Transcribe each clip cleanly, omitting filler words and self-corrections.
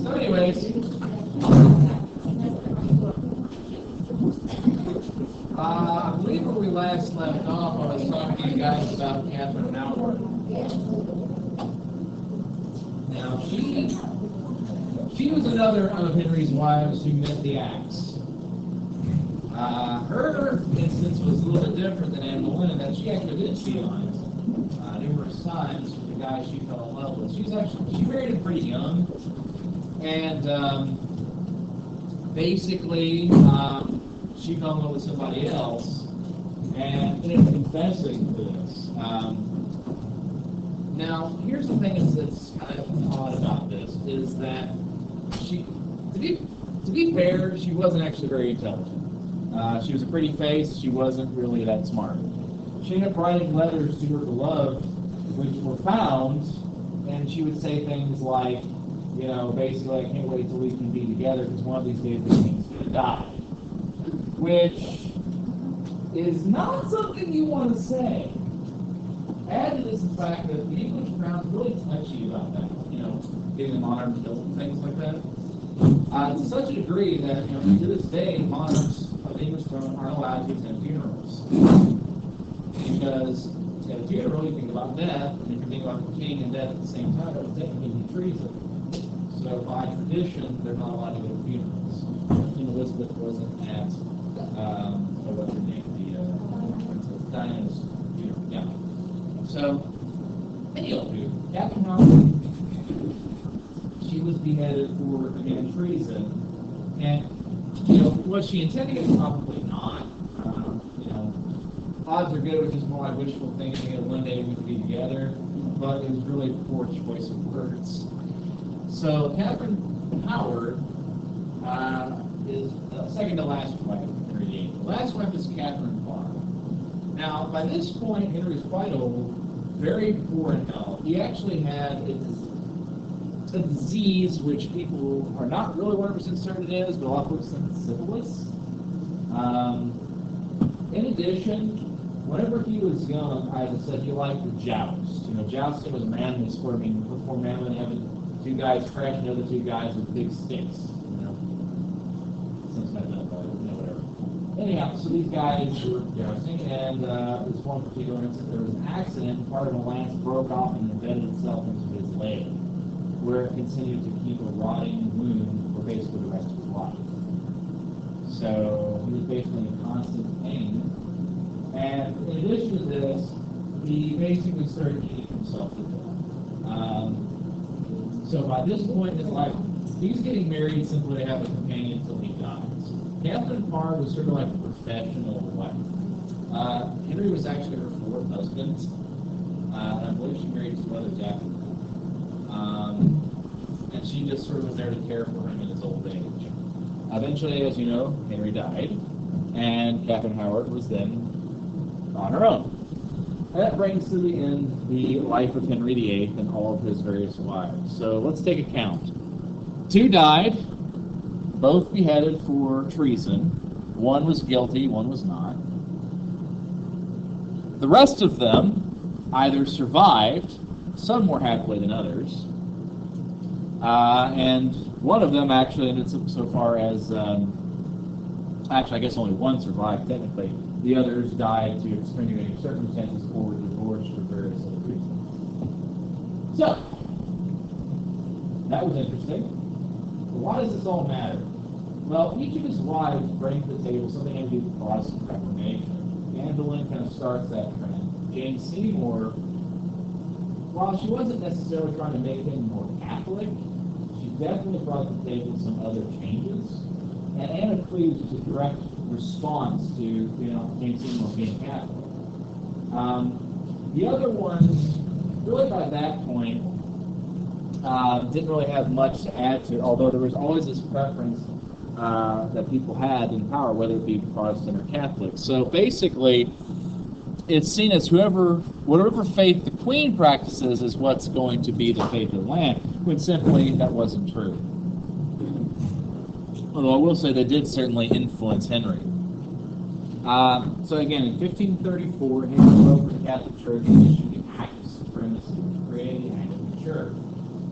So anyways, I believe where we last left off, I was talking to you guys about Catherine Howard. Now, she was another of Henry's wives who met the axe. Her instance was a little bit different than Anne Boleyn in that she actually did cheat on numerous times with the guy she fell in love with. She married him pretty young, and basically she fell in love with somebody else, and ended up confessing this. Now, here's the thing that's kind of odd about this, is that to be fair, she wasn't actually very intelligent. She was a pretty face, she wasn't really that smart. She ended up writing letters to her beloved, which were found, and she would say things like, basically, I can't wait till we can be together, because one of these days this thing's going to die. Which is not something you want to say. Add to this the fact that the English crown's really touchy about that, getting the monarch killed and things like that. To such a degree that, to this day, monarchs of the English throne aren't allowed to attend funerals. Because at a funeral, you think about death, and if you think about the king and death at the same time, that would technically be treason. So by tradition, they're not allowed to go to funerals. Queen Elizabeth wasn't at, what's her name, Princess Diana's funeral. Yeah. So, anyway, Catherine Howard, she was beheaded for committing treason, and was she intending it? Probably not. Odds are good, which is more like wishful thinking that one day we could be together, but it was really a poor choice of words. So Catherine Howard is the second to last wife of Henry VIII. The last wife is Catherine Parr. Now, by this point, Henry was quite old, very poor in health. He actually had a disease which people are not really 100% certain it is, but a lot of folks think it's syphilis. In addition, whenever he was young, I said he liked to joust. Jousting was a manly sport. Before manly, having two guys crashing the other two guys with big sticks. Something like that, whatever. Anyhow, so these guys were jousting, and this one particular instance, there was an accident. Part of the lance broke off and embedded itself into his leg, where it continued to keep a rotting wound for basically the rest of his life. So he was basically in constant pain. And in addition to this, he basically started eating himself to death. So by this point in his life, he's getting married simply to have a companion until he dies. Catherine Parr was sort of like a professional wife. Henry was actually her fourth husband. I believe she married his brothers after that. And she just sort of was there to care for him in his old age. Eventually, as you know, Henry died, and Catherine Howard was then on her own. And that brings to the end the life of Henry VIII and all of his various wives. So let's take a count. 2 died, both beheaded for treason. 1 was guilty, 1 was not. The rest of them either survived, some more happily than others, and one of them actually ended so far as, actually I guess only 1 survived technically. The others died due to extenuating circumstances or were divorced for various other reasons. So, that was interesting. But why does this all matter? Well, each of his wives bring to the table something to do with Protestant Reformation. Anne Boleyn kind of starts that trend. Jane Seymour, while she wasn't necessarily trying to make him more Catholic, she definitely brought to the table some other changes. And Anne of Cleves was a direct response to, Jane Seymour being Catholic. The other ones, really by that point, didn't really have much to add to it, although there was always this preference that people had in power, whether it be Protestant or Catholic. So basically, it's seen as whatever faith the Queen practices is what's going to be the faith of the land, when simply that wasn't true. Although I will say they did certainly influence Henry. So again, in 1534, Henry took over the Catholic Church and issued the Act of Supremacy, which created the Anglican Church.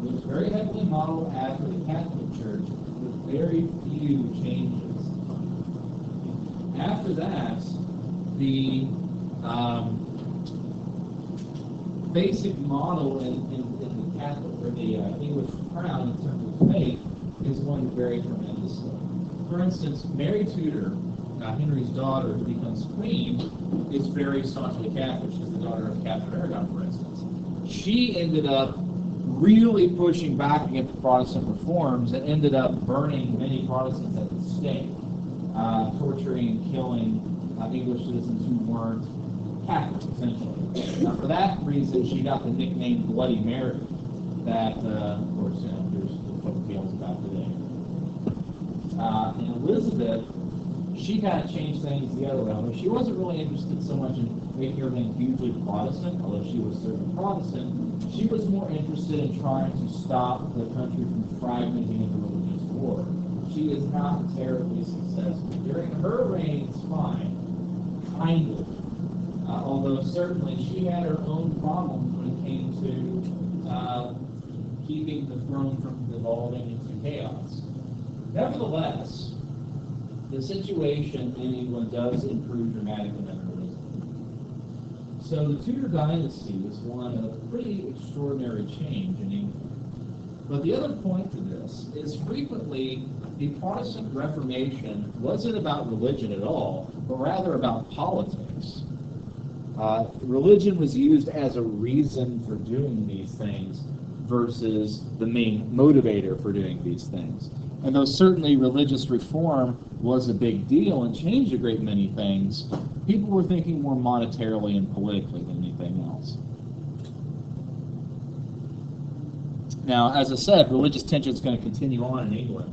It was very heavily modeled after the Catholic Church, with very few changes. After that, the basic model in the Catholic or the English crown in terms of faith is going to vary tremendously. For instance, Mary Tudor, Henry's daughter, who becomes queen, is very staunchly Catholic. She's the daughter of Catherine Aragon, for instance. She ended up really pushing back against Protestant reforms and ended up burning many Protestants at the stake, torturing and killing English citizens who weren't Catholic, essentially. For that reason, she got the nickname Bloody Mary, that, of course, there's folk tales about today. And Elizabeth, she kind of changed things the other way. She wasn't really interested so much in making everything hugely Protestant, although she was certainly Protestant. She was more interested in trying to stop the country from fragmenting into religious war. She is not terribly successful. During her reign, it's fine, kind of. Although certainly she had her own problems when it came to keeping the throne from devolving into chaos. Nevertheless, the situation in England does improve dramatically under Elizabeth. So the Tudor dynasty was one of pretty extraordinary change in England. But the other point to this is frequently the Protestant Reformation wasn't about religion at all, but rather about politics. Religion was used as a reason for doing these things versus the main motivator for doing these things. And though certainly religious reform was a big deal and changed a great many things, people were thinking more monetarily and politically than anything else. Now, as I said, religious tension is going to continue on in England.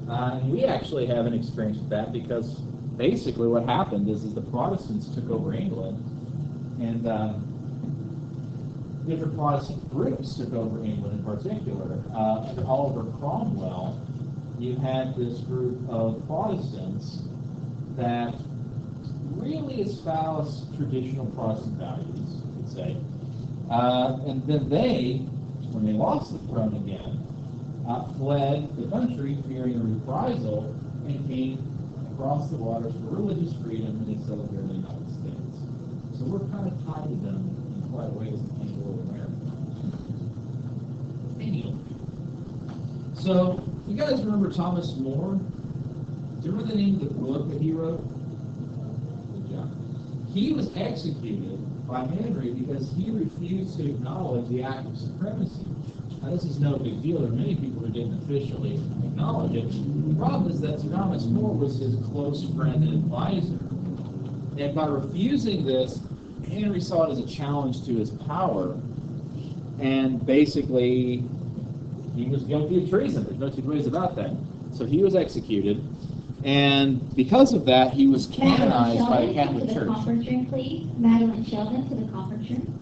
And we actually have an experience with that because basically what happened is the Protestants took over England, and different Protestant groups took over England in particular. Under Oliver Cromwell, you had this group of Protestants that really espoused traditional Protestant values, you could say. And then they, when they lost the throne again, fled the country fearing a reprisal and came across the waters for religious freedom, and they settled here in the United States. So we're kind of tied to them in quite a way as a Anglo American. Anyway, so you guys remember Thomas More? Do you remember the name of the book that he wrote? Good job. He was executed by Henry because he refused to acknowledge the Act of Supremacy. Now, this is no big deal. There are many people who didn't officially acknowledge it. The problem is that Thomas More was his close friend and advisor. And by refusing this, Henry saw it as a challenge to his power. And basically, he was guilty of treason. There's no two ways about that. So he was executed. And because of that, he was canonized by the Catholic Church. Conference room, please. Madeline Sheldon to the conference room.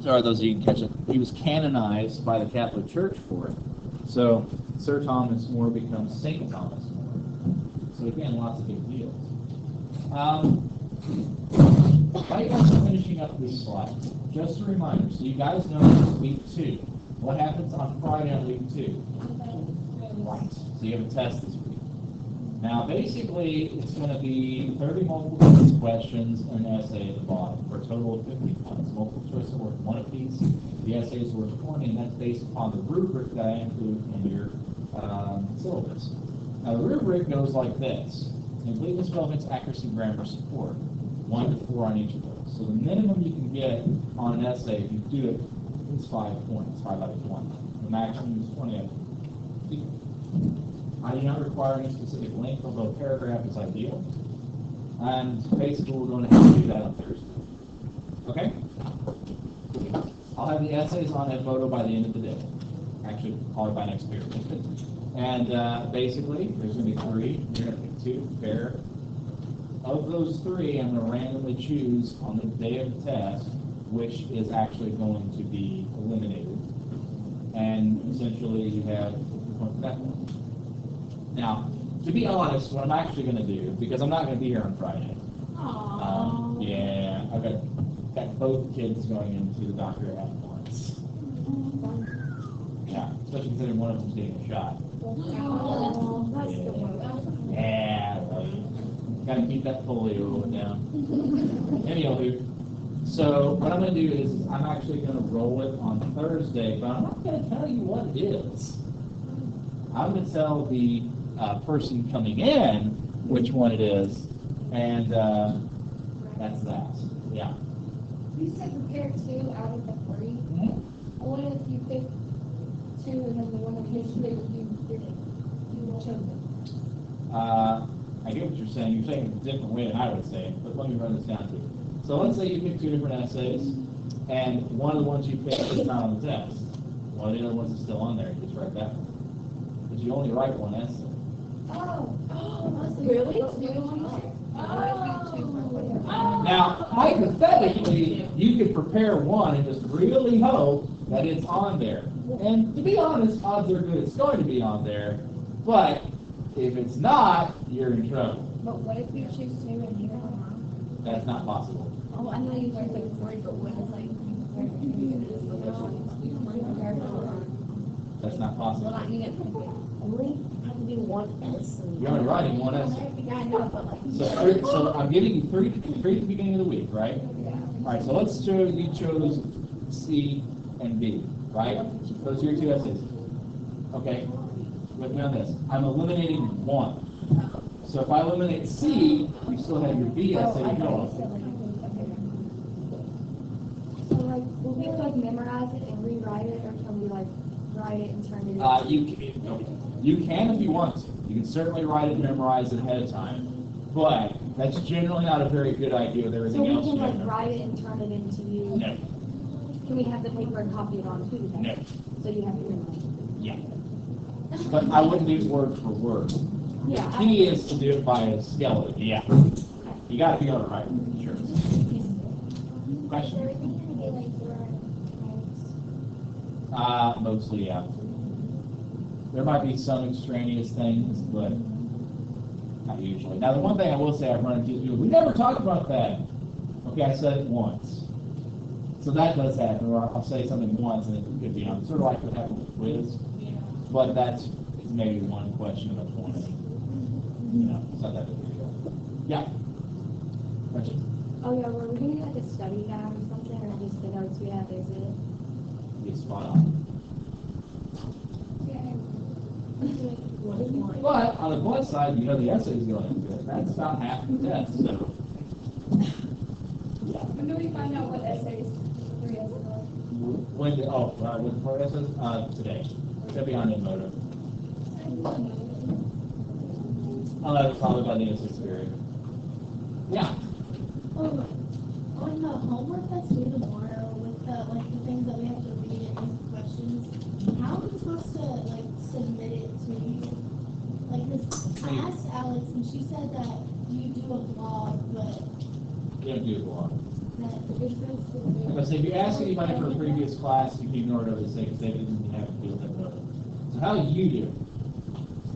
Sorry, those of you who can catch it. He was canonized by the Catholic Church for it. So Sir Thomas More becomes St. Thomas More. So again, lots of big deals. Right after finishing up this slide, just a reminder, so you guys know this is week 2. What happens on Friday on week 2? Right. So you have a test this week. Now, basically, it's going to be 30 multiple choice questions and an essay at the bottom for a total of 50 points. Multiple choice are worth 1 apiece. The essay is worth 20, and that's based upon the rubric that I include in your syllabus. Now, the rubric goes like this: completeness, relevance, accuracy, grammar, support. 1 to 4 on each of those. So the minimum you can get on an essay, if you do it, is 5 points, 5 out of 20. The maximum is 20 out of 20. I do not require any specific length, although a paragraph is ideal. And basically, we're going to have to do that on Thursday. Okay? I'll have the essays on Edmodo by the end of the day. Actually, probably by next period. And basically, there's going to be 3. You're going to pick 2, fair. Of those 3, I'm going to randomly choose on the day of the test which is actually going to be eliminated. And essentially, you have that one. Now, to be honest, what I'm actually going to do, because I'm not going to be here on Friday. Yeah, I've got both kids going into the doctor at once. Yeah, especially considering one of them's getting a shot. Yeah, got to keep that polio down. Anywho, so what I'm going to do is I'm actually going to roll it on Thursday, but I'm not going to tell you what it is. I'm going to tell the person coming in which one it is, and that's that. Yeah. You said prepare 2 out of the 3. Mm-hmm. What if you pick 2 and then the one in history you chose it? I get what you're saying. You're saying it a different way than I would say it, but let me run this down to you. So let's say you pick 2 different essays, and one of the ones you pick is not on the test. One of the other ones is still on there. You just write that one. But you only write one essay. Really? Now, hypothetically, you could prepare one and just really hope that it's on there. And to be honest, odds are good it's going to be on there. But if it's not, you're in trouble. But what if you choose 2 and here on? That's not possible. Oh, I know you choose like 3, but what is like? That's not possible. Well, I need it. Only have to do one essay. You're only writing one essay. Yeah, I know, but like. So I'm giving you three at the beginning of the week, right? Yeah. All right, so let's show you chose C and B, right? Those are your 2 essays. Okay, with me on this. I'm eliminating 1. So if I eliminate C, you still have your B essay to go on. So like, will we like memorize it and rewrite it, or can we like write it and turn it into? You can if you want to. You can certainly write it and memorize it ahead of time. But that's generally not a very good idea with So everything we else can you like have. write it and turn it into you? No. Can we have the paper and copy it on too? No. So you have to memorize it? Yeah. But I wouldn't do word for word. Yeah. The key is to do it by a skeleton. Yeah. You got to be able to write. Sure. Question? Mostly, yeah. There might be some extraneous things, but not usually. Now, the one thing I will say I've run into is we never talked about that. Okay, I said it once. So that does happen, or I'll say something once and it could be on, sort of like what happened with quiz. But that's maybe one question of a 20. You know, it's not that big a deal. Yeah. Question? Oh yeah, well, we're doing like a study guide or something, or just the notes we have, is it? Be spot on. But on the plus side, you know the essay is going into it. That's about half the test. So. When do we find out what essays, 3 essays are? When? With 4 essays? Today. It's gonna be on Edmodo. Probably by the end of 6th period. Yeah. On the homework that's due tomorrow, with the things that we have to read and answer questions, how are we supposed to submit it to you? Cause I asked Alex and she said that you do a blog, but You don't do a lot. that But if you ask anybody for a previous class, you can ignore it over the sake because they didn't have to deal with that. So how do you do it?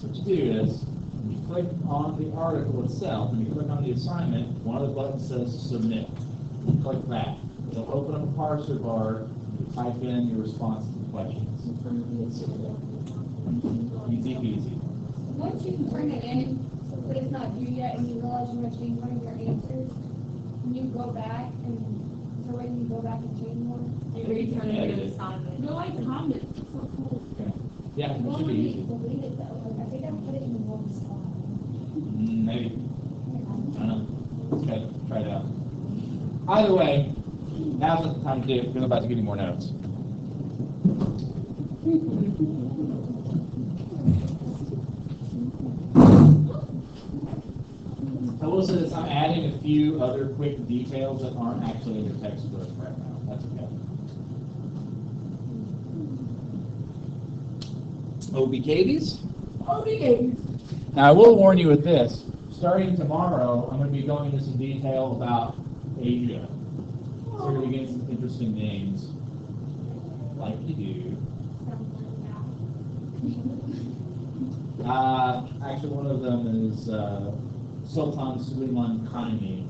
What you do is you click on the article itself and you click on the assignment. One of the buttons says submit. You click that. It'll open up a parser bar. You type in your response to the questions. Easy peasy. Once you bring it in, but it's not due yet, and you realize you want to change one of your answers, and you go back, and so when you go back and change one. You return it as assignment. No, I comment. So cool. Okay. Yeah, it Well, should be easy. delete it though. Like, I think I put it in the wrong spot. Maybe. I don't know. Okay, try it out. Either way, now's not the time to do it, because I'm about to give you more notes. I will say this, I'm adding a few other quick details that aren't actually in your textbook right now. That's okay. OBKBs? OBKBs. Now, I will warn you with this. Starting tomorrow, I'm going to be going into some detail about Asia. So we're going to be getting some interesting names, like you do. Actually, one of them is Sultan Suleiman Khanini.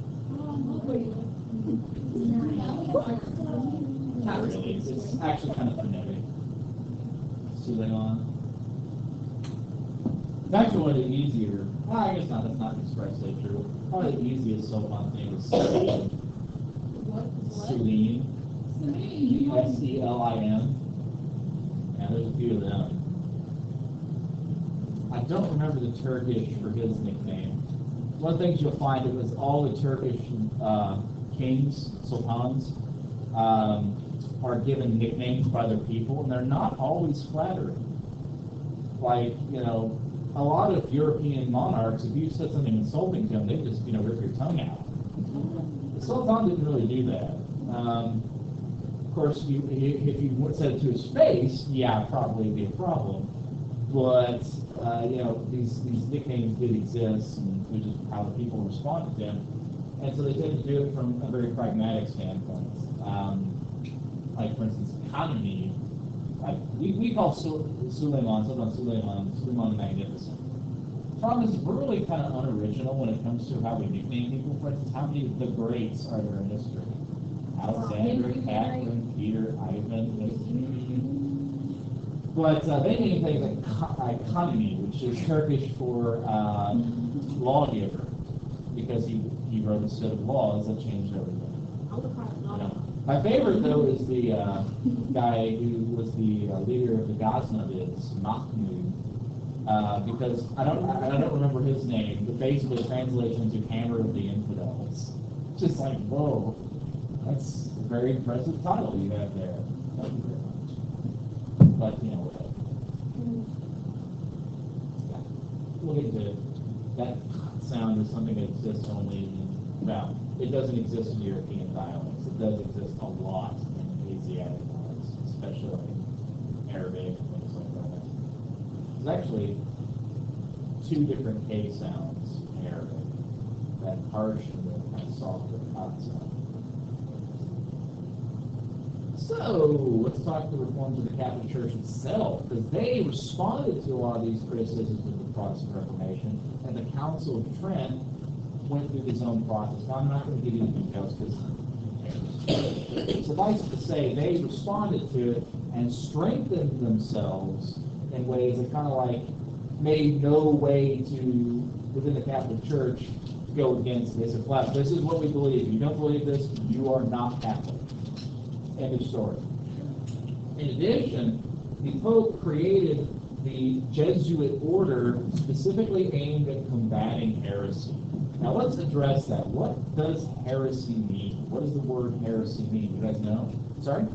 Not really. It's actually kind of phonetic. Suleiman. It's actually one of the easier. I guess not. That's not expressly true. Probably the easiest Sultan name is Selim. Selim. S-E-L-I-M. Yeah, there's a few of them. I don't remember the Turkish for his nickname. One of the things you'll find is all the Turkish kings, sultans, are given nicknames by their people, and they're not always flattering. Like, a lot of European monarchs, if you said something insulting to them, they just, rip your tongue out. The Sultan didn't really do that. Of course, if you said it to his face, yeah, probably be a problem. But, these nicknames did exist, and which is how the people responded to them. And so they tend to do it from a very pragmatic standpoint. Like, for instance, economy. Like, we call Sultan the Magnificent. The problem is, we're really kind of unoriginal when it comes to how we nickname people. For instance, how many of the greats are there in history? Alexander, Catherine, Peter, Ivan. But they name things like economy, which is Turkish for lawgiver, because he wrote a set of laws that changed everything. My favorite, though, is the guy who was the leader of the Ghaznavids, Mahmud, because I don't remember his name, but basically translates into Hammer of the Infidels. Just like, whoa, that's a very impressive title you have there. Thank you very much. But, whatever. Yeah. We'll get into it. That sound is something that exists only it doesn't exist in European dialects. It does exist a lot in Asiatic dialects, especially in Arabic and things like that. There's actually two different K sounds in Arabic, that harsh and the kind of softer hot sound. So, let's talk the reforms of the Catholic Church itself, because they responded to a lot of these criticisms of the Protestant Reformation, and the Council of Trent went through his own process. Now, I'm not going to give you the details because suffice it to say, they responded to it and strengthened themselves in ways that kind of like made no way to, within the Catholic Church, go against this. If this is what we believe. If you don't believe this, you are not Catholic. End of story. In addition, the Pope created the Jesuit order specifically aimed at combating heresy. Now let's address that. What does heresy mean? What does the word heresy mean? You guys know? Sorry? I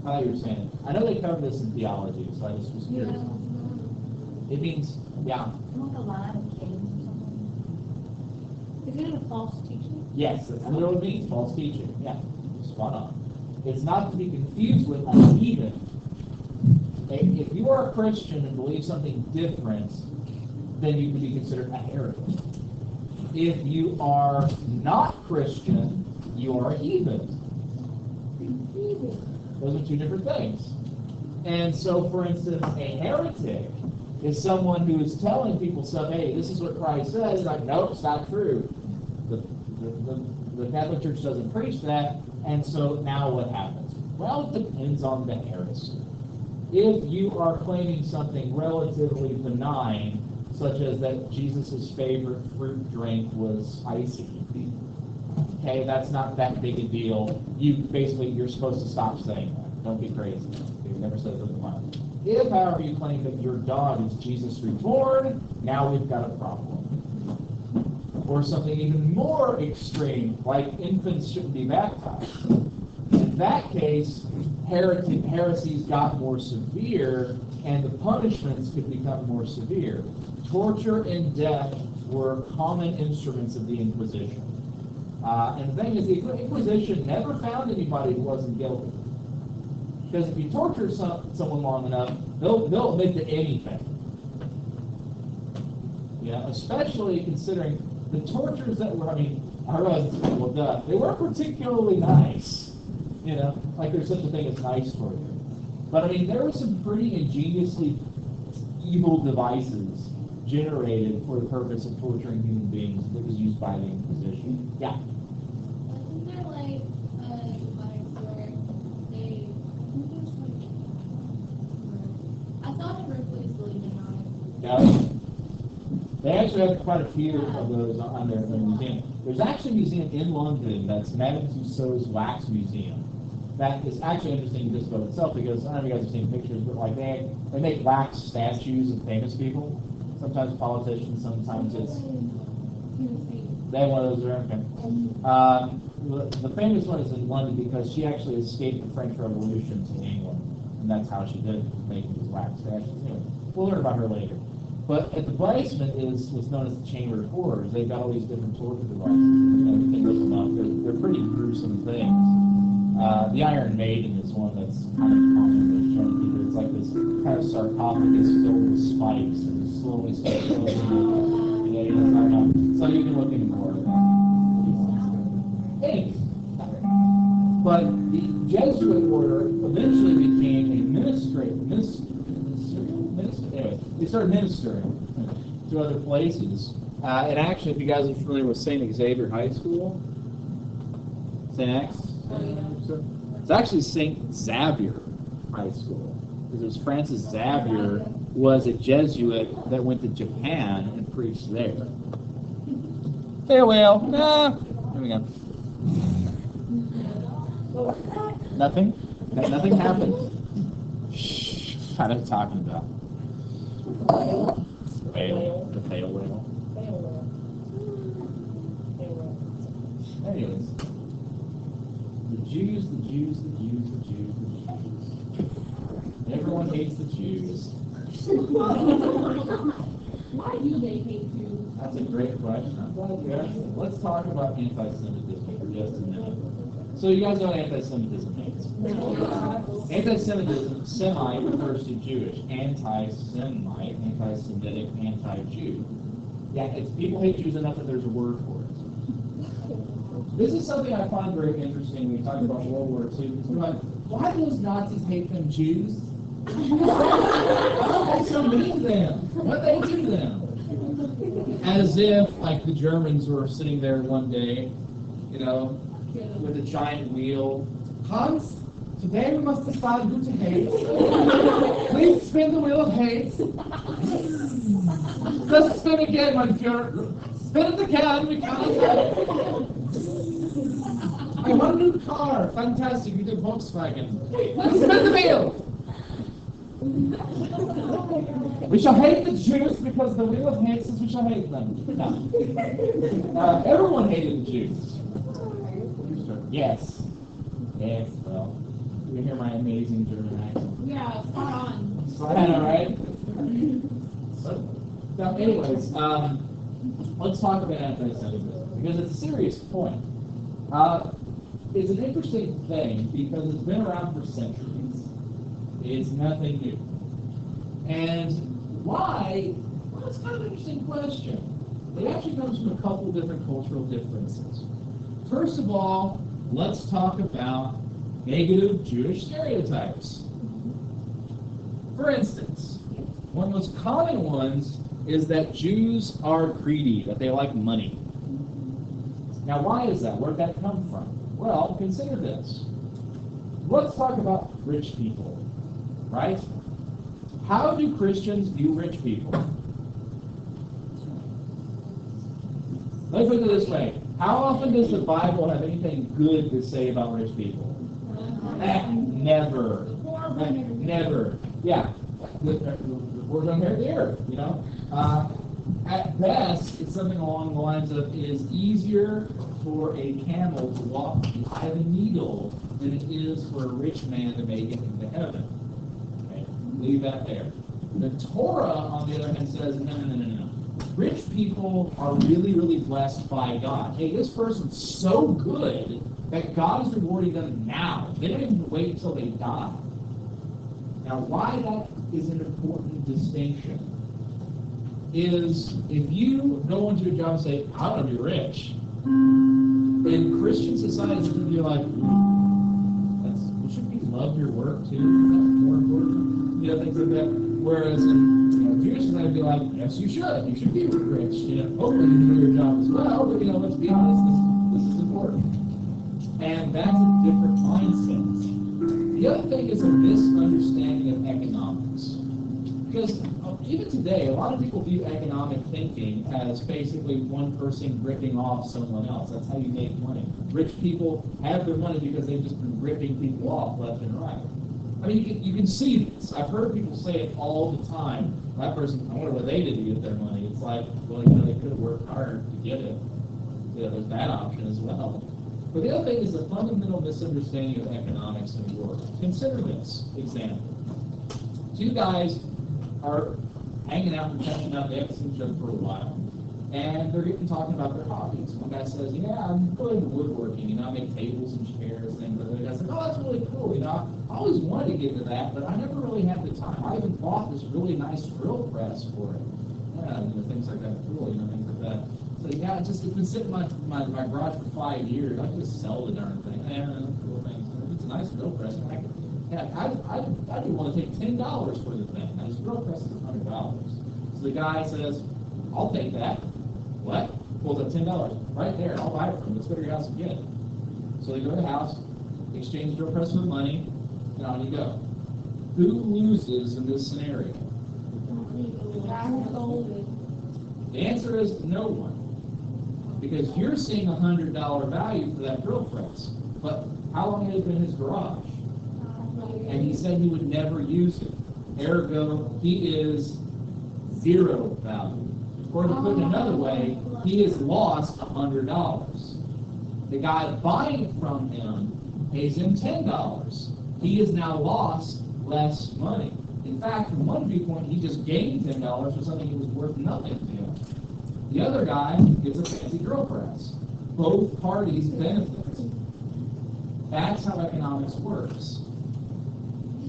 thought you were saying it. I know they covered this in theology, so I just was curious. It means, yeah. Like a lie of Cain or something. Is it a false teaching? Yes, that's what it means, false teaching. Yeah, spot on. It's not to be confused with a heathen. If you are a Christian and believe something different, then you can be considered a heretic. If you are not Christian, you are a heathen. Those are two different things. And so, for instance, a heretic is someone who is telling people stuff, hey, this is what Christ says. Like, nope, it's not true. The Catholic Church doesn't preach that, and so now what happens? Well, it depends on the heresy. If you are claiming something relatively benign, such as that Jesus' favorite fruit drink was icy, okay, that's not that big a deal. You're supposed to stop saying that. Don't be crazy. You've never said something like that. If, however, you claim that your dog is Jesus reborn, now we've got a problem. or something even more extreme, like infants shouldn't be baptized. In that case, heresies got more severe, and the punishments could become more severe. Torture and death were common instruments of the Inquisition. And the thing is, the Inquisition never found anybody who wasn't guilty. Because if you torture someone long enough, they'll admit to anything. Yeah, especially considering the tortures that were, I realize it's well done. They weren't particularly nice. Like there's such a thing as nice torture. But there were some pretty ingeniously evil devices generated for the purpose of torturing human beings that was used by the Inquisition. Yeah. Isn't there like a device where they, I thought it replaced Illuminati. Yeah. They actually have quite a few of those on their museum. There's actually a museum in London that's Madame Tussauds Wax Museum. That is actually interesting just about itself because I don't know if you guys have seen pictures, but like they make wax statues of famous people. Sometimes politicians, sometimes it's they have one of those around. The famous one is in London because she actually escaped the French Revolution to England, and that's how she did make these wax statues. Anyway, we'll learn about her later. But at the basement is what's known as the Chamber of Horrors. They've got all these different torture devices. You can look them up. They're pretty gruesome things. The Iron Maiden is one that's kind of common. It's like this kind of sarcophagus filled with spikes and just slowly starts closing. So you can look into more of that. Anyway, but the Jesuit order eventually became a they started ministering to other places. And actually, if you guys are familiar with St. Xavier High School, St. X, it's actually St. Xavier High School. Because it was Francis Xavier was a Jesuit that went to Japan and preached there. Farewell. Here we go. Nothing? Nothing happened. Shh. What am I talking about? Whale. The pale whale. Anyways. The Jews. Everyone hates the Jews. Why do they hate you? That's a great question. I'm glad you asked it. Let's talk about anti-Semitism for just a minute. So you guys know what anti-Semitism means. Anti-Semitism, Semite refers to Jewish. Anti-Semite, anti-Semitic, anti-Jew. Yeah, it's people hate Jews enough that there's a word for it. This is something I find very interesting when we talk about World War II. We're like, why do those Nazis hate them Jews? Why are they so mean to them? What did they do to them? As if, like, the Germans were sitting there one day, with a giant wheel. Hans, today we must decide who to hate. Please spin the wheel of hate. Let's spin again, my Führer. Spin it again, we can't. I want a new car. Fantastic, you did Volkswagen. Let's spin the wheel. We shall hate the Jews because the wheel of hate says we shall hate them. No. Everyone hated the Jews. Yes. Yes, well, you hear my amazing German accent. Yeah, spot on. I know, right? So, now, anyways, let's talk about anti-Semitism, because it's a serious point. It's an interesting thing, because it's been around for centuries. It's nothing new. And why? Well, it's kind of an interesting question. It actually comes from a couple different cultural differences. First of all, let's talk about negative Jewish stereotypes. For instance, one of the most common ones is that Jews are greedy, that they like money. Now, why is that? Where did that come from? Well, consider this. Let's talk about rich people, right? How do Christians view rich people? Let's look at it this way. How often does the Bible have anything good to say about rich people? Never. Never. Yeah. The poor don't inherit the earth, At best, it's something along the lines of it is easier for a camel to walk through the eye of a needle than it is for a rich man to make it into heaven. Okay, leave that there. The Torah, on the other hand, says, no. Rich people are really, really blessed by God. Hey, this person's so good that God is rewarding them now. They don't even wait until they die. Now, why that is an important distinction is if you go into a job and say, I want to be rich, in Christian society, it's going to be like, shouldn't you love your work too? Isn't that more important? Things like that. Whereas in Jewish society, be like, yes, you should. You should be rich. Hopefully you do your job as well. But let's be honest, this is important. And that's a different mindset. The other thing is a misunderstanding of economics. Because even today, a lot of people view economic thinking as basically one person ripping off someone else. That's how you make money. Rich people have their money because they've just been ripping people off left and right. I mean, you can see this. I've heard people say it all the time. That person, I wonder what they did to get their money. It's like, well, they could have worked hard to get it. There's that option as well. But the other thing is the fundamental misunderstanding of economics and work. Consider this example. Two guys are hanging out and catching up. They haven't seen each other for a while. And they're getting talking about their hobbies. One guy says, I'm really into woodworking. I make tables and chairs. And the other guy says, that's really cool. I always wanted to get into that, but I never really had the time. I even bought this really nice drill press for it. Things like that are cool, things like that. So, it's been sitting in my garage for 5 years. I can just sell the darn thing. Cool things. It's a nice drill press. I do want to take $10 for the thing. Now, this drill press is $100. So the guy says, I'll take that. What? Pulls up $10. Right there. I'll buy it from you. Let's go to your house and get it. So they go to the house, exchange the drill press for money, and on you go. Who loses in this scenario? The answer is no one. Because you're seeing $100 value for that drill press. But how long has it been in his garage? And he said he would never use it. Ergo, he is zero value. Or to put it another way, he has lost $100. The guy buying it from him pays him $10. He has now lost less money. In fact, from one viewpoint, he just gained $10 for something that was worth nothing to him. The other guy gets a fancy drill press. Both parties benefit. That's how economics works.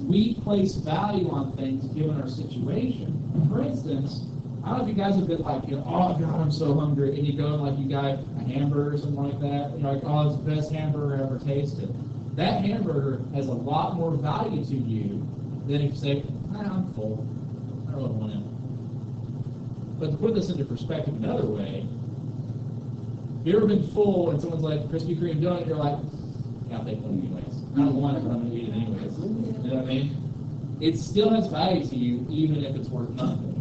We place value on things given our situation. For instance, I don't know if you guys have been like, oh God, I'm so hungry, and you go and you got a hamburger or something like that, oh, it's the best hamburger I ever tasted. That hamburger has a lot more value to you than if you say, I'm full, I don't really want it. But to put this into perspective another way, have you ever been full and someone's like, Krispy Kreme donut, you're like, I'll take one anyways. I don't want it, but I'm going to eat it anyways. You know what I mean? It still has value to you, even if it's worth nothing.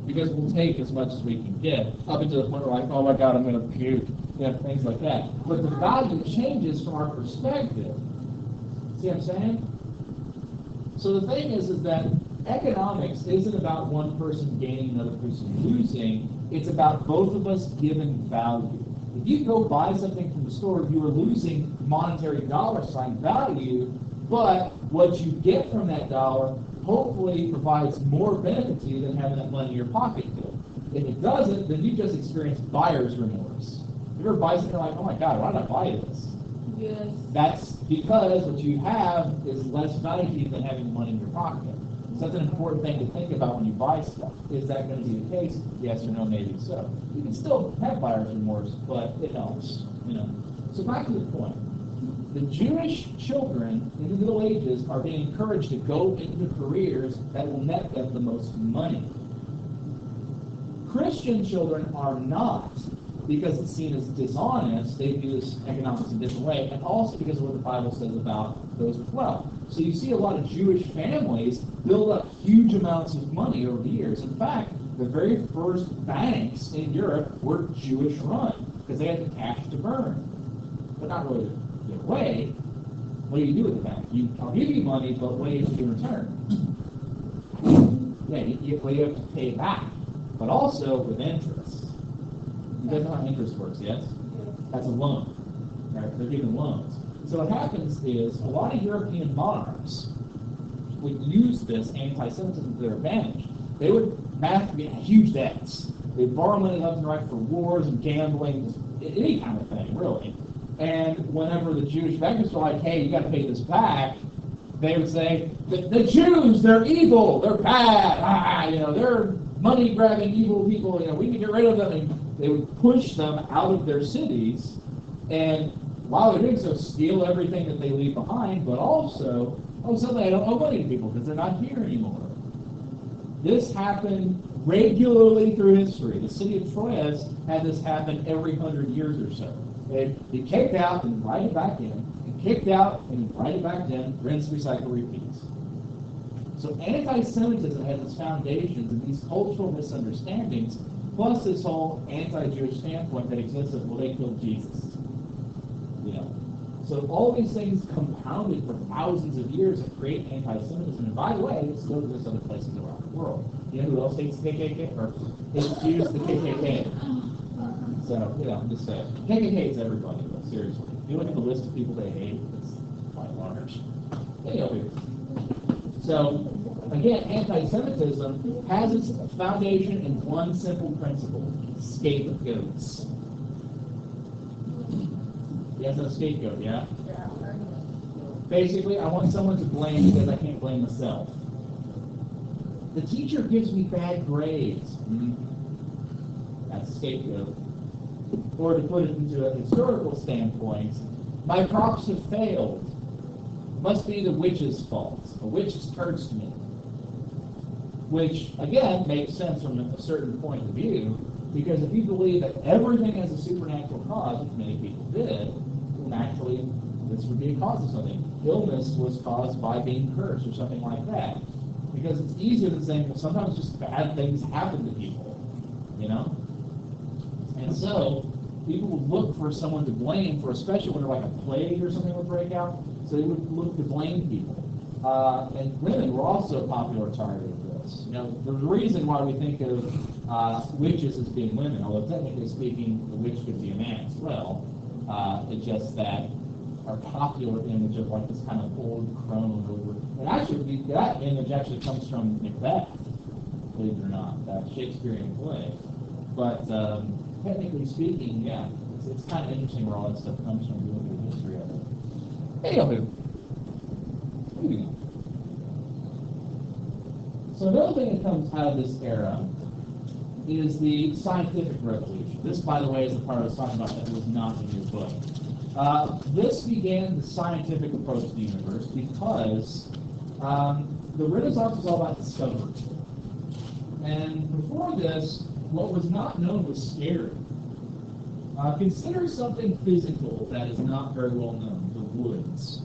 Because we'll take as much as we can get, up until the point where oh my God, I'm going to puke, things like that. But the value changes from our perspective. See what I'm saying? So the thing is that economics isn't about one person gaining, another person losing. It's about both of us giving value. If you go buy something from the store, you are losing monetary dollar sign value, but what you get from that dollar hopefully provides more benefit to you than having that money in your pocket did. If it doesn't, then you just experience buyer's remorse. You ever buy something like, oh my God, why did I buy this? Yes. That's because what you have is less value to you than having money in your pocket. So that's an important thing to think about when you buy stuff. Is that going to be the case? Yes or no, maybe so. You can still have buyer's remorse, but it helps. So back to the point. The Jewish children in the Middle Ages are being encouraged to go into careers that will net them the most money. Christian children are not, because it's seen as dishonest. They do this economics in a different way, and also because of what the Bible says about those with wealth. So you see a lot of Jewish families build up huge amounts of money over the years. In fact, the very first banks in Europe were Jewish run because they had the cash to burn, but not really give away. What do you do with the bank? I'll give you money, but what do you do in return? You have to pay it back. but also with interest. You guys know how interest works, yes? That's a loan. Right? They're giving loans. So what happens is a lot of European monarchs would use this anti-Semitism to their advantage. They would get huge debts. They'd borrow money left and right for wars and gambling, any kind of thing, really. And whenever the Jewish bankers were like, hey, you got to pay this back, they would say, the Jews, they're evil, they're bad, they're money-grabbing evil people, we can get rid of them. And they would push them out of their cities, and while they're doing so, steal everything that they leave behind, but also, suddenly I don't owe money to people because they're not here anymore. This happened regularly through history. The city of Troyes had this happen every 100 years or so. They'd be kicked out and write it back in, and kicked out and write it back in, rinse, recycle, repeat. So anti-Semitism has its foundations in these cultural misunderstandings, plus this whole anti-Jewish standpoint that exists of, well, they killed Jesus. So all these things compounded for thousands of years and create anti-Semitism. And by the way, it still exists other places around the world. You know who else hates the KKK? Or hates Jews, the KKK. So, I'm just saying. KKK hates everybody, but seriously. If you look at the list of people they hate, it's quite large. Anyway, so, again, anti-Semitism has its foundation in one simple principle: scapegoats. You guys know scapegoat, yeah? Basically, I want someone to blame because I can't blame myself. The teacher gives me bad grades. That's a scapegoat. Or to put it into a historical standpoint, my crops have failed. Must be the witch's fault. A witch has cursed me. Which, again, makes sense from a certain point of view, because if you believe that everything has a supernatural cause, which many people did, naturally this would be a cause of something. Illness was caused by being cursed or something like that. Because it's easier than saying, well, sometimes just bad things happen to people, And so people would look for someone to blame for, especially when like a plague or something would break out, so they would look to blame people. And women were also a popular target of this. The reason why we think of witches as being women, although technically speaking, the witch could be a man as well. It's just that our popular image of like this kind of old crone over. And actually, that image actually comes from Macbeth, believe it or not, that Shakespearean play. But technically speaking, yeah, it's kind of interesting where all that stuff comes from. If you look at the history of it. Anywho, moving on. So another thing that comes out of this era is the scientific revolution. This, by the way, is the part I was talking about that was not in your book. This began the scientific approach to the universe because the Renaissance was all about discovery. And before this, what was not known was scary. Consider something physical that is not very well known, the woods.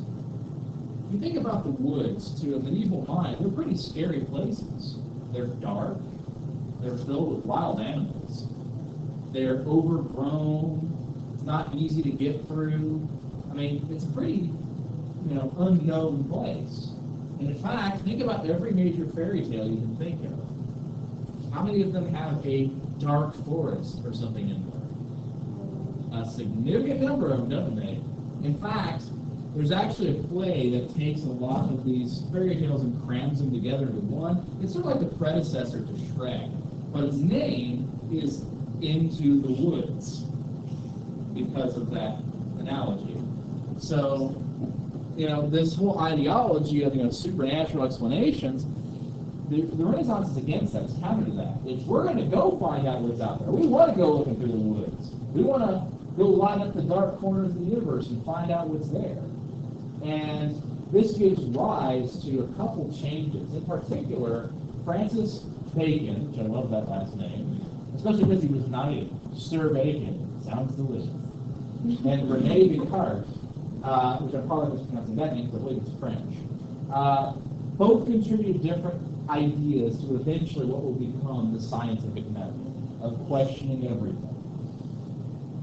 If you think about the woods, to a medieval mind, they're pretty scary places. They're dark. They're filled with wild animals. They're overgrown. It's not easy to get through. I mean, it's a pretty, unknown place. And in fact, think about every major fairy tale you can think of. How many of them have a dark forest or something in there? A significant number of them, don't they? In fact, there's actually a play that takes a lot of these fairy tales and crams them together into one. It's sort of like the predecessor to Shrek, but its name is Into the Woods because of that analogy. So, this whole ideology of supernatural explanations, the Renaissance is against that. It's counter to that. If we're going to go find out what's out there, we want to go looking through the woods. We want to go line up the dark corners of the universe and find out what's there. And this gives rise to a couple changes. In particular, Francis Bacon, which I love that last name, especially because he was knighted, Sir Bacon, sounds delicious, and René Descartes, which I'm probably mispronouncing that name because I believe it's French, both contributed different ideas to eventually what will become the scientific method of questioning everything.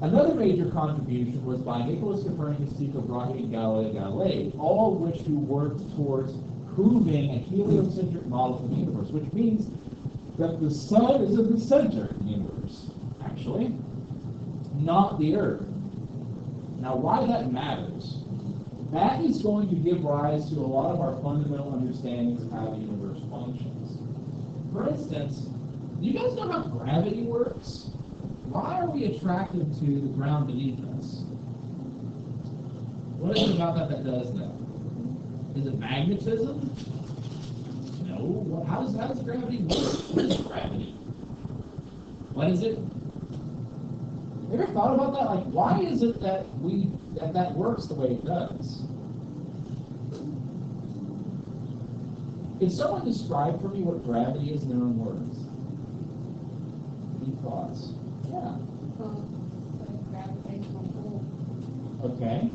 Another major contribution was by Nicholas Copernicus, Tycho Brahe, and Galileo Galilei, all of which who worked towards proving a heliocentric model for the universe, which means that the sun is at the center of the universe, actually, not the earth. Now, why that matters, that is going to give rise to a lot of our fundamental understandings of how the universe functions. For instance, do you guys know how gravity works? Why are we attracted to the ground beneath us? What is it about that does that? Is it magnetism? No. Well, how does gravity work? What is gravity? What is it? You ever thought about that? Like, why is it that that works the way it does? Can someone describe for me what gravity is in their own words? Any thoughts? Yeah. Like gravitational pull. Okay.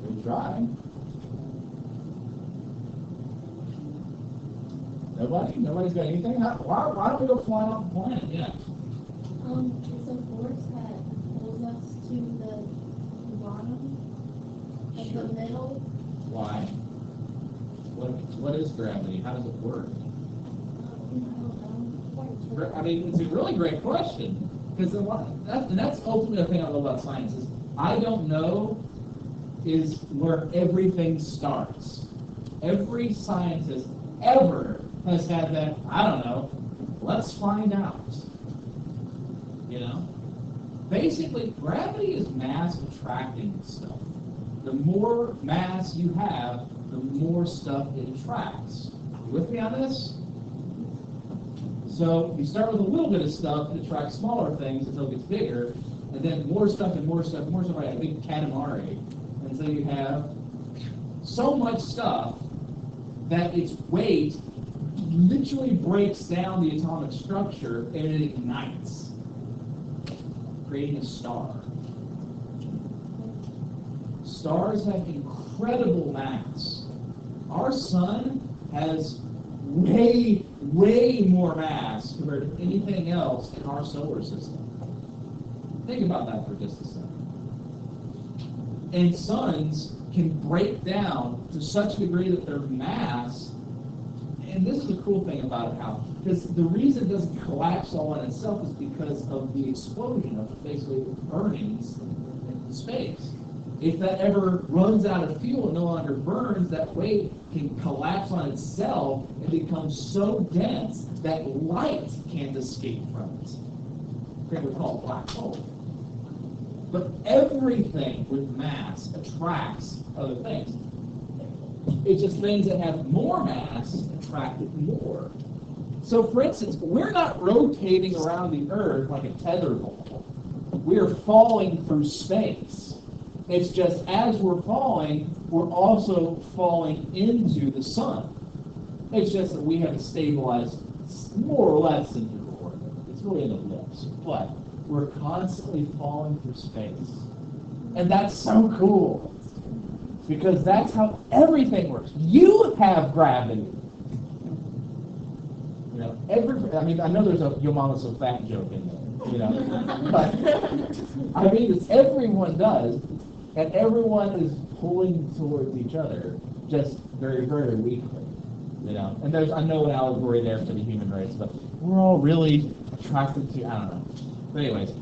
Good try. Nobody? Nobody's got anything? Why don't we go flying off the planet? Yeah. It's a force that pulls us to the bottom, like the middle. Why? What is gravity? How does it work? I mean, it's a really great question, because that's ultimately the thing I love about science is I don't know is where everything starts. Every scientist ever has had that, I don't know, let's find out. You know? Basically, gravity is mass attracting stuff. The more mass you have, the more stuff it attracts. You with me on this? So you start with a little bit of stuff that attracts smaller things until it gets bigger, and then more stuff and more stuff and more stuff, like a big Katamari. And so you have so much stuff that its weight literally breaks down the atomic structure and it ignites, creating a star. Stars have incredible mass. Our sun has way, way more mass compared to anything else in our solar system. Think about that for just a second. And suns can break down to such a degree that their mass, and this is the cool thing about it, how, because the reason it doesn't collapse all on itself is because of the explosion of basically burnings in space. If that ever runs out of fuel and no longer burns, that weight can collapse on itself and become so dense that light can't escape from it. They would call it black hole. But everything with mass attracts other things. It's just things that have more mass attract it more. So, for instance, we're not rotating around the Earth like a tether ball. We're falling through space. It's just as we're falling, we're also falling into the sun. It's just that we have a stabilized, more or less into orbit. It's really an ellipse, but we're constantly falling through space. And that's so cool, because that's how everything works. You have gravity. You know, I know there's a "your mama's so fat" joke in there, you know, but I mean, it's everyone does, and everyone is pulling towards each other, just very, very weakly, you know. And I know an allegory there for the human race, but we're all really attracted to, I don't know. But anyways,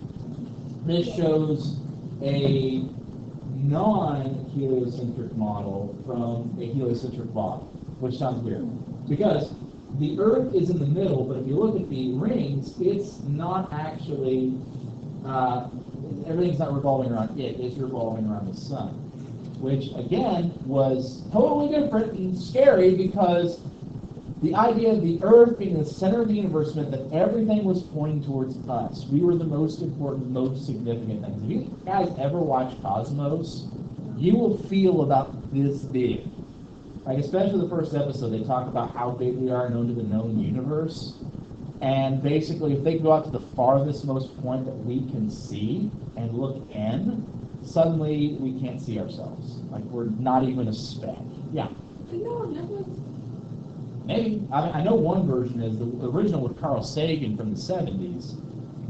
this shows a non-heliocentric model from a heliocentric body, which sounds weird, because the Earth is in the middle, but if you look at the rings, it's not actually, everything's not revolving around it, it's revolving around the sun, which, again, was totally different and scary, because the idea of the Earth being the center of the universe meant that everything was pointing towards us. We were the most important, most significant things. If you guys ever watch Cosmos, you will feel about this big. Like, especially the first episode, they talk about how big we are known to the known universe. And basically, if they go out to the farthest most point that we can see and look in, suddenly we can't see ourselves. Like, we're not even a speck. Yeah. Maybe. I know one version is the original with Carl Sagan from the 70s,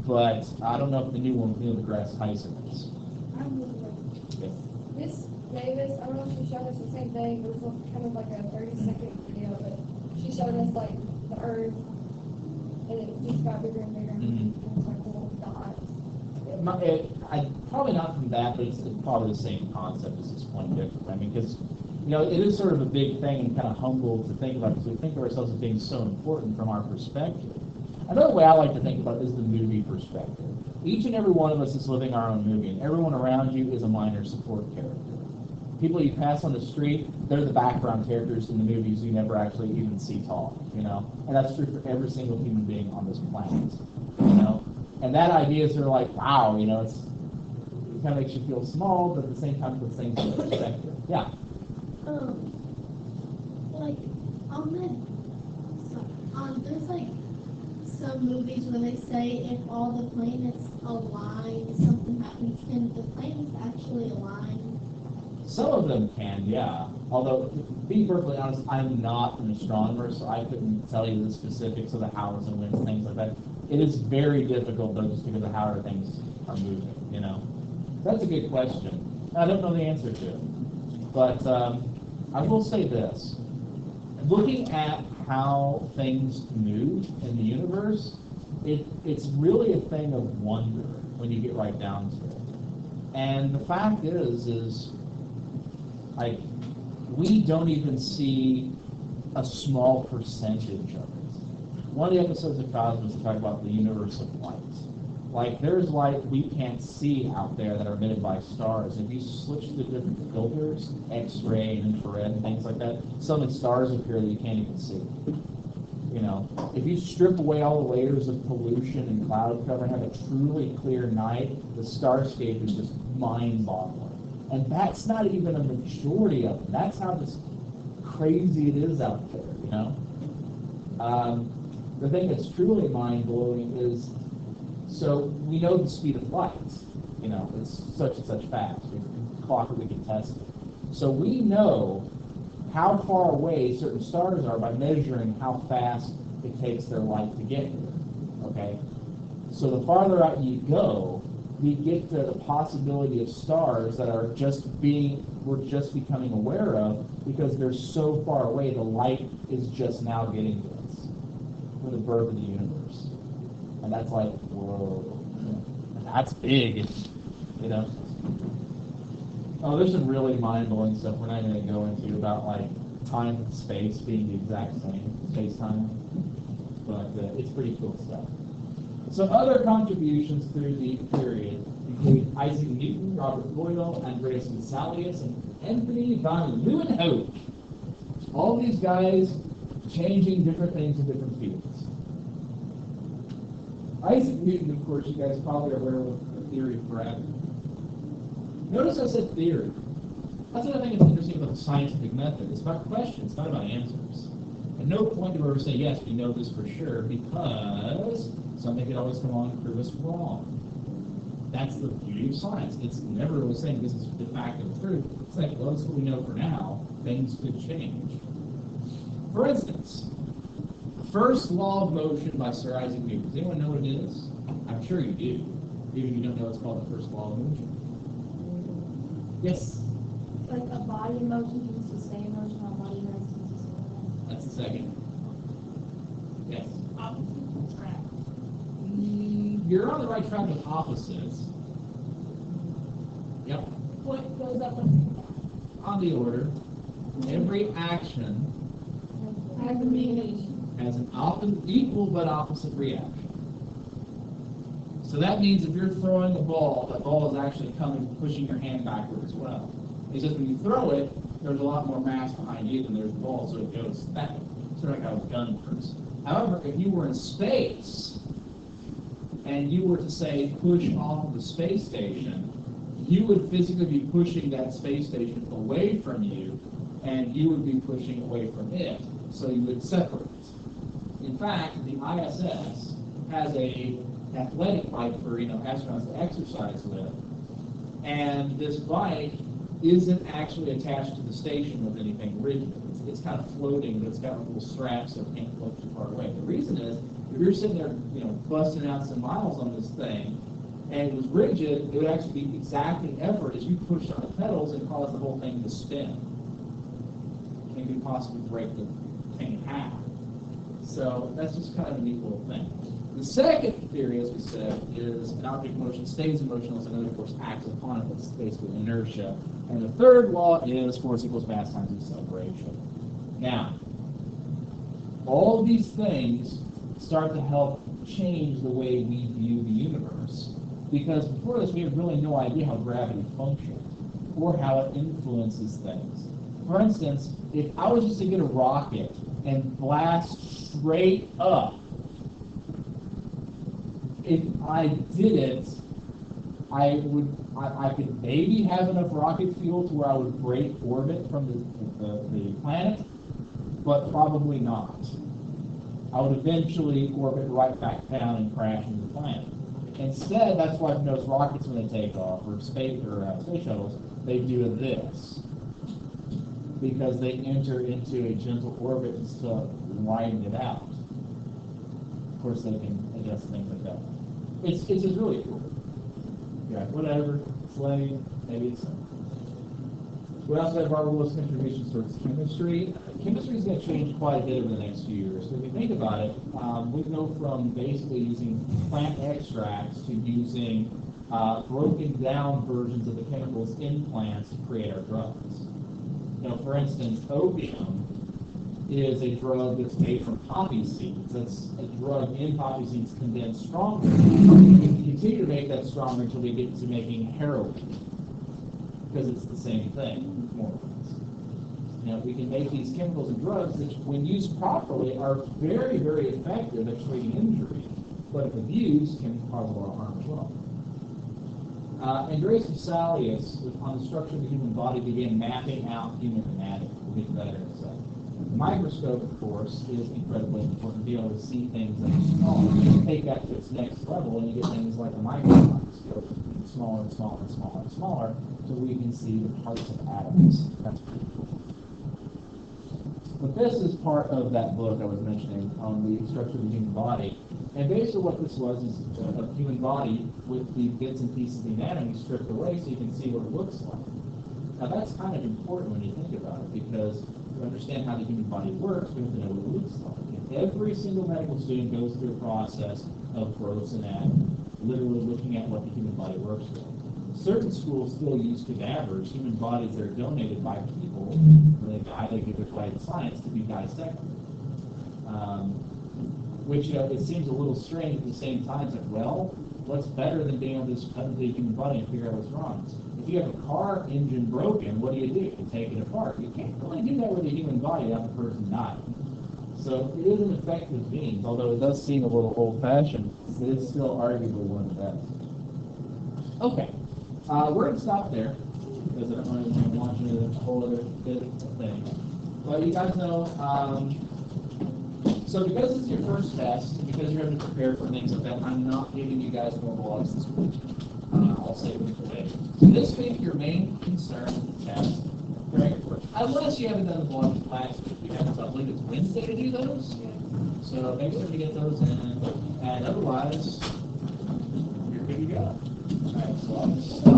but I don't know if the new one with Neil deGrasse Tyson is. I'm with you. Yeah. Miss Davis, I don't know if she showed us the same thing, it was kind of like a 30-second video, but she showed us like the Earth, and it just got bigger and bigger, and it was like little dots. Probably not from that, but it's probably the same concept as this point different. I mean, because it is sort of a big thing and kind of humble to think about, because we think of ourselves as being so important from our perspective. Another way I like to think about it is the movie perspective. Each and every one of us is living our own movie, and everyone around you is a minor support character. People you pass on the street, they're the background characters in the movies you never actually even see talk, And that's true for every single human being on this planet, And that idea is sort of like, wow, it kind of makes you feel small, but at the same time, puts things in perspective. Yeah. Like there's like some movies where they say if all the planets align, something happens. Can the planets actually align? Some of them can, yeah. Although, to be perfectly honest, I'm not an astronomer, so I couldn't tell you the specifics of the hours and winds, things like that. It is very difficult, though, just because of how things are moving, That's a good question. I don't know the answer to it. But I will say this. Looking at how things move in the universe, it's really a thing of wonder when you get right down to it. And the fact is like, we don't even see a small percentage of it. One of the episodes of Cosmos talk about the universe of light. Like, there's light we can't see out there that are emitted by stars. If you switch to different filters, X-ray and infrared and things like that, some of the stars appear that you can't even see. If you strip away all the layers of pollution and cloud cover and have a truly clear night, the starscape is just mind-boggling. And that's not even a majority of it. That's how just crazy it is out there, The thing that's truly mind-blowing is, so we know the speed of light. It's such and such fast. We can clock it, we can test it. So we know how far away certain stars are by measuring how fast it takes their light to get here. Okay? So the farther out you go, we get to the possibility of stars that are we're just becoming aware of because they're so far away, the light is just now getting to us for the birth of the universe. And that's like, whoa, that's big, Oh, there's some really mind-blowing stuff we're not going to go into about, like, time and space being the exact same, space-time. But it's pretty cool stuff. So other contributions through the period include Isaac Newton, Robert Boyle, Andreas Vesalius, and Anthony van Leeuwenhoek. All these guys changing different things in different fields. Isaac Newton, of course, you guys probably are aware of the theory of gravity. Notice I said theory. That's what I think is interesting about the scientific method. It's about questions, it's not about answers. At no point do we ever say, yes, we know this for sure, because something could always come along and prove us wrong. That's the beauty of science. It's never really saying this is de facto truth. It's like, well, this is what we know for now. Things could change. For instance, the first law of motion by Sir Isaac Newton. Does anyone know what it is? I'm sure you do. Even if you don't know, it's called the first law of motion. Yes? Like a body in motion can sustain motion, a body in motion can sustain motion. That's the second. Yes? Opposite track. You're on the right track with opposites. Yep. What goes up and On the order, every action has a meaning. has an equal but opposite reaction. So that means if you're throwing a ball, that ball is actually pushing your hand backward as well. It's just when you throw it, there's a lot more mass behind you than there's the ball, so it goes back. Sort of like how a gun works. However, if you were in space, and you were to say push off of the space station, you would physically be pushing that space station away from you, and you would be pushing away from it, so you would separate. In fact, the ISS has a athletic bike for astronauts to exercise with, and this bike isn't actually attached to the station with anything rigid. It's kind of floating, but it's got little straps so it can't float too far away. The reason is, if you're sitting there, busting out some miles on this thing, and it was rigid, it would actually be exacting effort as you push on the pedals and cause the whole thing to spin. And could possibly break the thing in half. So that's just kind of a neat little thing. The second theory, as we said, is an object motion stays in motion unless another force acts upon it. That's basically inertia. And the third law is force equals mass times acceleration. Now, all of these things start to help change the way we view the universe. Because before this, we had really no idea how gravity functioned or how it influences things. For instance, if I was just to get a rocket and blast straight up, if I did it, I could maybe have enough rocket fuel to where I would break orbit from the planet, but probably not. I would eventually orbit right back down and crash into the planet. Instead, that's why those rockets, when they take off, or space shuttles, they do this, because they enter into a gentle orbit and to widen it out. Of course, they can adjust things like that. It's just really cool. Yeah, whatever. Slave, maybe it's. We also have Barbara Lewis' contributions towards chemistry. Chemistry is going to change quite a bit over the next few years. If you think about it, we go from basically using plant extracts to using broken down versions of the chemicals in plants to create our drugs. You know, for instance, opium is a drug that's made from poppy seeds. That's a drug in poppy seeds condensed stronger. We can continue to make that stronger until we get to making heroin, because it's the same thing, more or less. You know, we can make these chemicals and drugs that, when used properly, are very, very effective at treating injury, but if abused, can cause a lot of harm as well. Andreas Vesalius, on the structure of the human body, began mapping out human anatomy. We'll get to that in a second. The microscope, of course, is incredibly important to be able to see things that are small. You take that to its next level, and you get things like a microscope, smaller and smaller and smaller and smaller, so we can see the parts of atoms. That's pretty cool. But this is part of that book I was mentioning on the structure of the human body. And basically what this was is a human body with the bits and pieces of the anatomy stripped away so you can see what it looks like. Now that's kind of important when you think about it, because to understand how the human body works, we have to know what it looks like. And every single medical student goes through a process of gross anatomy, literally looking at what the human body works with. Certain schools still use cadavers, human bodies that are donated by people, when they die, they give their flight of science to be dissected. Which, you know, it seems a little strange at the same time. It's like, well, what's better than being able to just cut into the human body and figure out what's wrong? If you have a car engine broken, what do? You take it apart. You can't really do that with a human body without the person dying. So it is an effective means, although it does seem a little old-fashioned. It is still arguably one of the best. Okay, we're going to stop there, because I don't really want to launch into a whole other bit of thing. But you guys know, so because it's your first test, and because you're having to prepare for things like that, I'm not giving you guys more blogs this week. I'll save them for later. This week, your main concern with the test, unless you haven't done the blogs last week, you have, I believe it's Wednesday to do those. So make sure to get those in, and otherwise, you're good to go. All right, so I'll just stop.